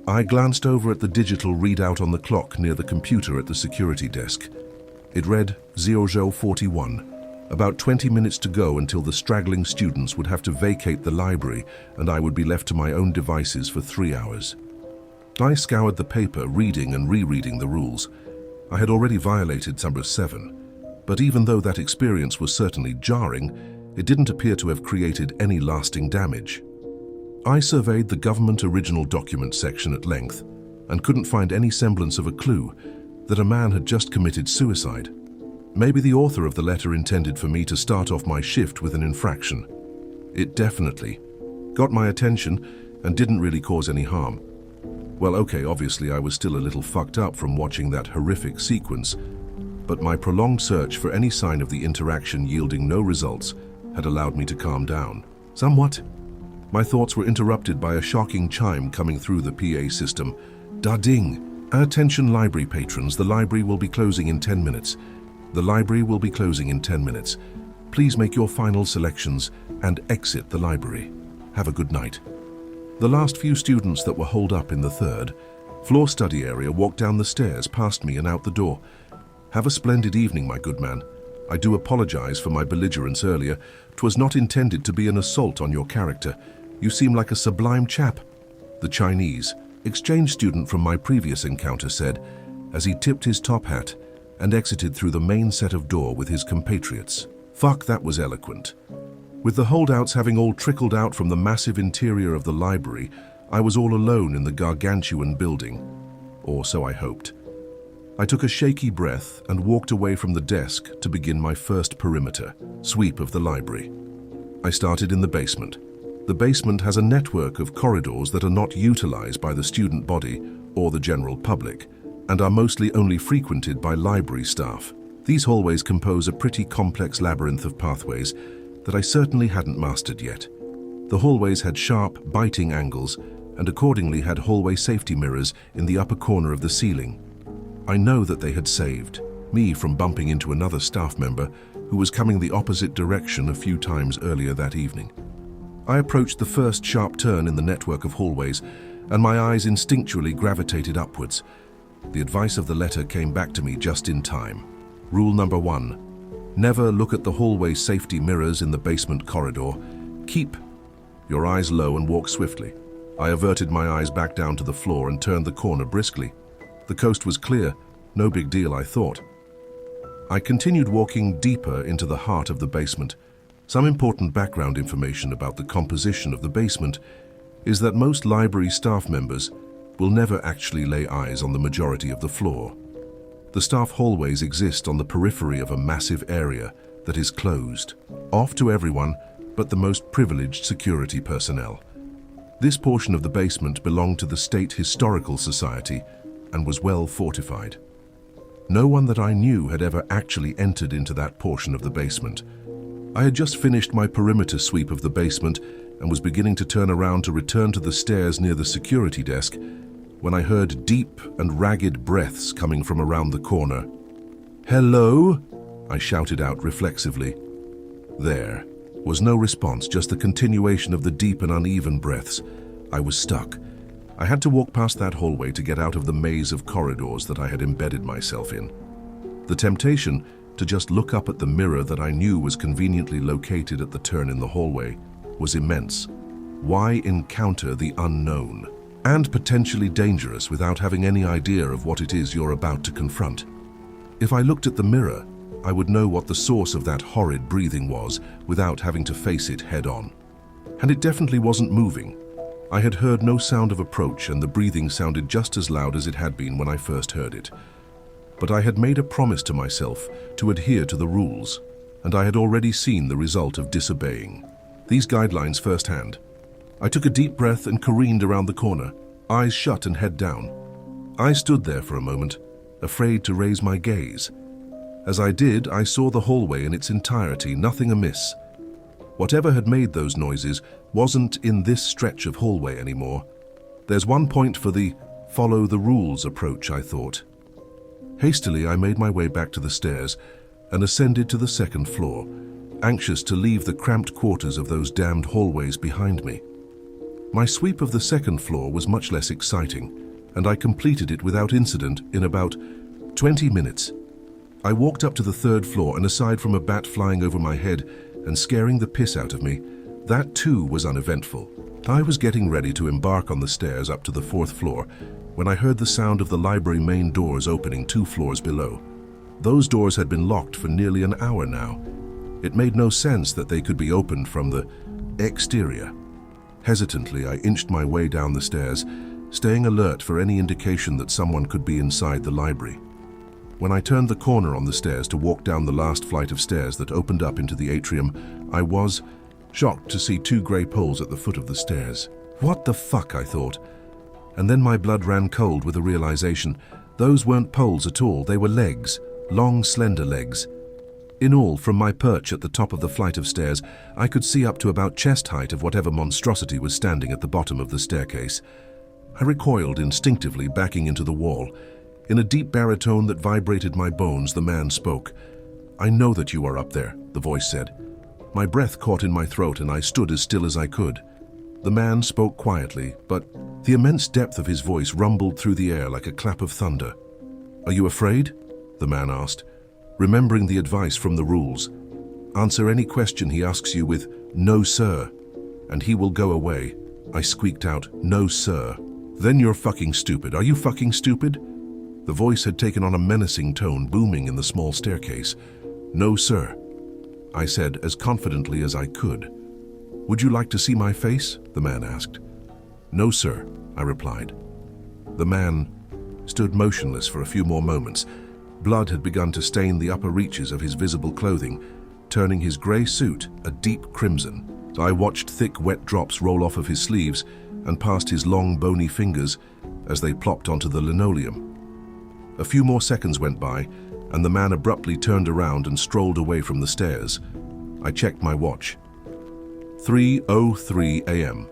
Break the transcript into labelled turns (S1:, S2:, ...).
S1: I glanced over at the digital readout on the clock near the computer at the security desk. It read 0041. About 20 minutes to go until the straggling students would have to vacate the library and I would be left to my own devices for 3 hours. I scoured the paper, reading and rereading the rules. I had already violated number 7, but even though that experience was certainly jarring, it didn't appear to have created any lasting damage. I surveyed the government original document section at length and couldn't find any semblance of a clue that a man had just committed suicide. Maybe the author of the letter intended for me to start off my shift with an infraction. It definitely got my attention and didn't really cause any harm. Well, okay, obviously I was still a little fucked up from watching that horrific sequence, but my prolonged search for any sign of the interaction yielding no results had allowed me to calm down. Somewhat. My thoughts were interrupted by a shocking chime coming through the PA system. Da-ding! Attention library patrons, the library will be closing in 10 minutes. The library will be closing in 10 minutes. Please make your final selections and exit the library. Have a good night. The last few students that were holed up in the 3rd floor study area walked down the stairs past me and out the door. Have a splendid evening, my good man. I do apologize for my belligerence earlier. 'Twas not intended to be an assault on your character. You seem like a sublime chap, the Chinese exchange student from my previous encounter said, as he tipped his top hat and exited through the main set of door with his compatriots. Fuck, that was eloquent. With the holdouts having all trickled out from the massive interior of the library, I was all alone in the gargantuan building. Or so I hoped. I took a shaky breath and walked away from the desk to begin my first perimeter sweep of the library. I started in the basement. The basement has a network of corridors that are not utilized by the student body or the general public, and are mostly only frequented by library staff. These hallways compose a pretty complex labyrinth of pathways that I certainly hadn't mastered yet. The hallways had sharp, biting angles and accordingly had hallway safety mirrors in the upper corner of the ceiling. I know that they had saved me from bumping into another staff member who was coming the opposite direction a few times earlier that evening. I approached the first sharp turn in the network of hallways and my eyes instinctually gravitated upwards. The advice of the letter came back to me just in time. Rule number 1. Never look at the hallway safety mirrors in the basement corridor. Keep your eyes low and walk swiftly. I averted my eyes back down to the floor and turned the corner briskly. The coast was clear. No big deal, I thought. I continued walking deeper into the heart of the basement. Some important background information about the composition of the basement is that most library staff members will never actually lay eyes on the majority of the floor. The staff hallways exist on the periphery of a massive area that is closed, off to everyone but the most privileged security personnel. This portion of the basement belonged to the State Historical Society and was well fortified. No one that I knew had ever actually entered into that portion of the basement. I had just finished my perimeter sweep of the basement and was beginning to turn around to return to the stairs near the security desk when I heard deep and ragged breaths coming from around the corner. "Hello?" I shouted out reflexively. There was no response, just the continuation of the deep and uneven breaths. I was stuck. I had to walk past that hallway to get out of the maze of corridors that I had embedded myself in. The temptation to just look up at the mirror that I knew was conveniently located at the turn in the hallway was immense. Why encounter the unknown and potentially dangerous without having any idea of what it is you're about to confront? If I looked at the mirror, I would know what the source of that horrid breathing was without having to face it head on. And it definitely wasn't moving. I had heard no sound of approach and the breathing sounded just as loud as it had been when I first heard it. But I had made a promise to myself to adhere to the rules, and I had already seen the result of disobeying these guidelines firsthand. I took a deep breath and careened around the corner, eyes shut and head down. I stood there for a moment, afraid to raise my gaze. As I did, I saw the hallway in its entirety, nothing amiss. Whatever had made those noises wasn't in this stretch of hallway anymore. There's one point for the follow the rules approach, I thought. Hastily, I made my way back to the stairs and ascended to the 2nd floor, anxious to leave the cramped quarters of those damned hallways behind me. My sweep of the second floor was much less exciting, and I completed it without incident in about 20 minutes. I walked up to the third floor, and aside from a bat flying over my head and scaring the piss out of me, that too was uneventful. I was getting ready to embark on the stairs up to the fourth floor when I heard the sound of the library main doors opening 2 floors below. Those doors had been locked for nearly an hour now. It made no sense that they could be opened from the exterior. Hesitantly, I inched my way down the stairs, staying alert for any indication that someone could be inside the library. When I turned the corner on the stairs to walk down the last flight of stairs that opened up into the atrium, I was shocked to see 2 grey poles at the foot of the stairs. What the fuck, I thought. And then my blood ran cold with the realization those weren't poles at all, they were legs, long, slender legs. In all, from my perch at the top of the flight of stairs, I could see up to about chest height of whatever monstrosity was standing at the bottom of the staircase. I recoiled instinctively, backing into the wall. In a deep baritone that vibrated my bones, the man spoke. "I know that you are up there," the voice said. My breath caught in my throat, and I stood as still as I could. The man spoke quietly, but the immense depth of his voice rumbled through the air like a clap of thunder. "Are you afraid?" the man asked, remembering the advice from the rules. "Answer any question he asks you with 'No, sir,' and he will go away." I squeaked out, "No, sir." "Then you're fucking stupid. Are you fucking stupid?" The voice had taken on a menacing tone, booming in the small staircase. "No, sir," I said as confidently as I could. "Would you like to see my face?" the man asked. "No, sir," I replied. The man stood motionless for a few more moments. Blood had begun to stain the upper reaches of his visible clothing, turning his grey suit a deep crimson. I watched thick, wet drops roll off of his sleeves and past his long, bony fingers as they plopped onto the linoleum. A few more seconds went by, and the man abruptly turned around and strolled away from the stairs. I checked my watch. 3:03 a.m.